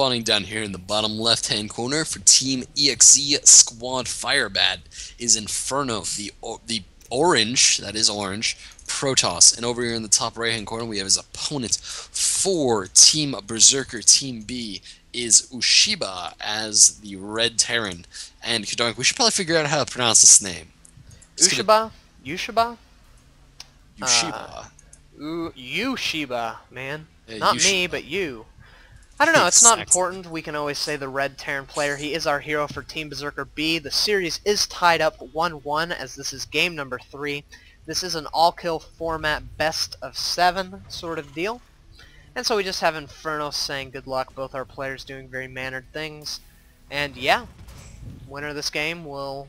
spawning down here in the bottom left-hand corner for Team eXe Squad Firebat is Inferno, the orange, that is orange, Protoss. And over here in the top right-hand corner, we have his opponent for Team Berserker, Team B, is Ushiba as the Red Terran. And Kedonk, we should probably figure out how to pronounce this name. Ushiba? Ushiba? Ushiba. Ushiba, man. Yeah, Not Ushiba. me, but you. I don't know, it's not Exactly. important. We can always say the Red Terran player. He is our hero for Team Berserker B. The series is tied up 1-1 as this is game number 3. This is an all-kill format best of 7 sort of deal. And so we just have Inferno saying good luck, both our players doing very mannered things. And yeah, winner of this game will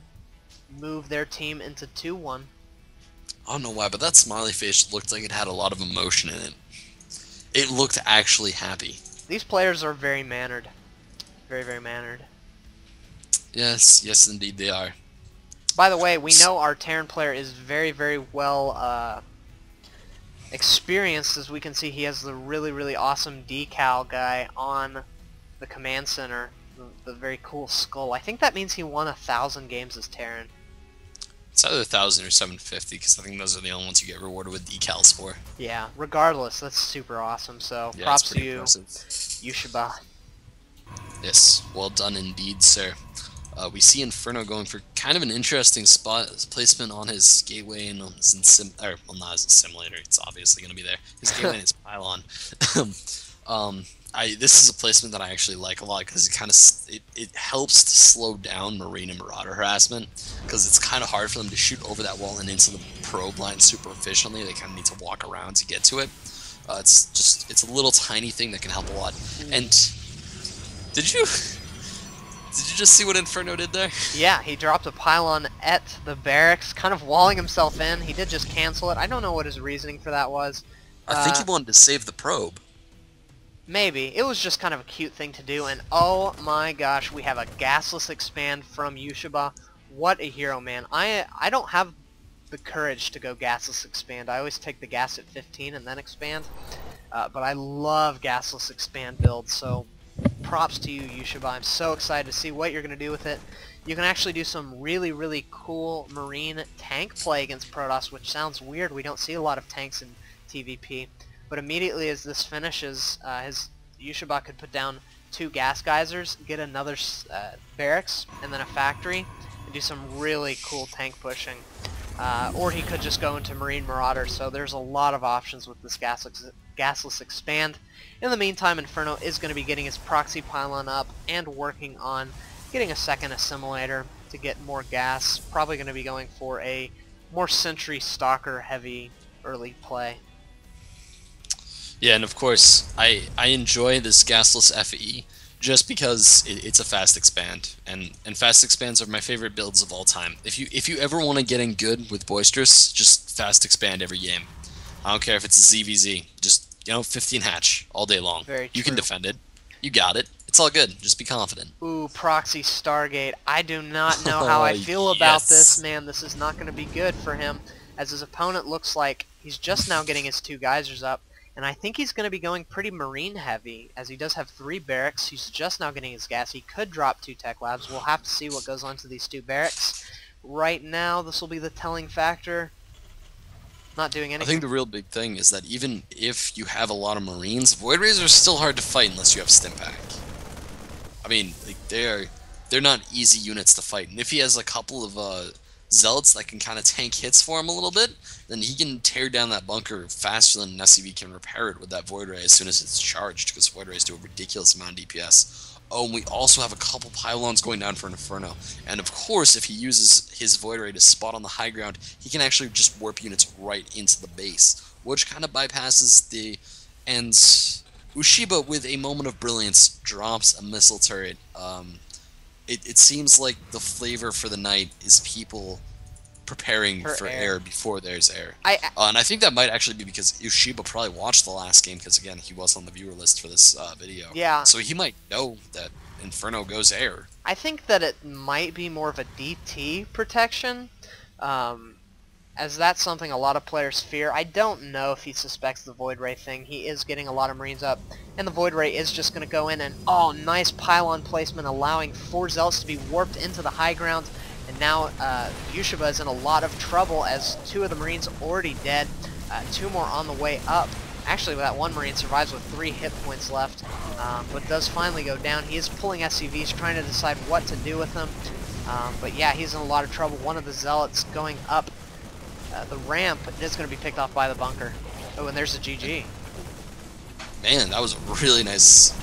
move their team into 2-1. I don't know why, but that smiley face looked like it had a lot of emotion in it. It looked actually happy. These players are very mannered. Very, very mannered. Yes, yes indeed they are. By the way, we know our Terran player is very, very well experienced. As we can see, he has the really, really awesome decal guy on the command center. The very cool skull. I think that means he won 1,000 games as Terran. It's either 1,000 or 750, because I think those are the only ones you get rewarded with decals for. Yeah, regardless, that's super awesome. So Yeah, props it's to pretty you, impressive. Yushiba. Yes, well done indeed, sir. We see Inferno going for kind of an interesting spot placement on his gateway and on his well, not as a simulator. It's obviously going to be there. His gateway and his pylon. This is a placement that I actually like a lot because it helps to slow down Marine and Marauder harassment, because it's kind of hard for them to shoot over that wall and into the probe line super efficiently. They kind of need to walk around to get to it. It's a little tiny thing that can help a lot. And did you just see what Inferno did there? Yeah, he dropped a pylon at the barracks, kind of walling himself in. He did just cancel it. I don't know what his reasoning for that was. I think he wanted to save the probe. Maybe. It was just kind of a cute thing to do, and oh my gosh, we have a gasless expand from Yushiba. What a hero, man. I don't have the courage to go gasless expand. I always take the gas at 15 and then expand. But I love gasless expand builds, so props to you, Yushiba. I'm so excited to see what you're going to do with it. You can actually do some really, really cool Marine tank play against Protoss, which sounds weird. We don't see a lot of tanks in TVP. But immediately as this finishes, his Yushiba could put down 2 gas geysers, get another barracks, and then a factory, and do some really cool tank pushing. Or he could just go into Marine Marauder, so there's a lot of options with this gasless expand. In the meantime, Inferno is going to be getting his proxy pylon up and working on getting a second assimilator to get more gas. Probably going to be going for a more Sentry Stalker heavy early play. Yeah, and of course, I enjoy this gasless FE just because it's a fast expand, and fast expands are my favorite builds of all time. If you ever want to get in good with Boisterous, just fast expand every game. I don't care if it's a ZVZ, just 15 hatch all day long. Very true. You can defend it. You got it. It's all good. Just be confident. Ooh, Proxy Stargate. I do not know how I feel about yes. this, man. This is not going to be good for him, as his opponent looks like he's just now getting his 2 geysers up. And I think he's going to be going pretty Marine heavy, as he does have 3 barracks. He's just now getting his gas. He could drop 2 tech labs. We'll have to see what goes on to these 2 barracks. Right now, this will be the telling factor. Not doing anything. I think the real big thing is that even if you have a lot of Marines, Void Rays are still hard to fight unless you have Stimpak. I mean, like, they're not easy units to fight. And if he has a couple of Zealots that can kind of tank hits for him a little bit, then he can tear down that bunker faster than an SCV can repair it with that Void Ray as soon as it's charged, because Void Rays do a ridiculous amount of DPS. Oh, and we also have a couple pylons going down for Inferno. And of course, if he uses his Void Ray to spot on the high ground, he can actually just warp units right into the base, which kind of bypasses the... And Ushiba, with a moment of brilliance, drops a missile turret. It seems like the flavor for the night is people preparing for air before there's air. And I think that might actually be because Ushiba probably watched the last game, because again, he was on the viewer list for this video. Yeah. So he might know that Inferno goes air. I think that it might be more of a DT protection. as that's something a lot of players fear. I don't know if he suspects the Void Ray thing. He is getting a lot of Marines up, and the Void Ray is just going to go in and, oh, nice pylon placement, allowing 4 Zealots to be warped into the high ground. And now Yushiba is in a lot of trouble as 2 of the Marines already dead, 2 more on the way up. Actually, that 1 Marine survives with 3 hit points left, but does finally go down. He is pulling SCVs, trying to decide what to do with them. But yeah, he's in a lot of trouble. One of the Zealots going up the ramp is going to be picked off by the bunker. Oh, and there's a GG. Man, that was a really nice...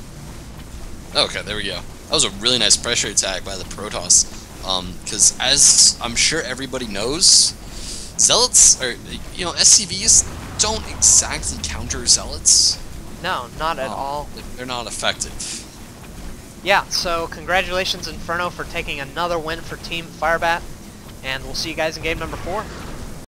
Okay, there we go. That was a really nice pressure attack by the Protoss. Because as I'm sure everybody knows, Zealots, or, you know, SCVs don't exactly counter Zealots. No, not at all. They're not effective. Yeah, so congratulations Inferno for taking another win for Team Firebat, and we'll see you guys in game number 4.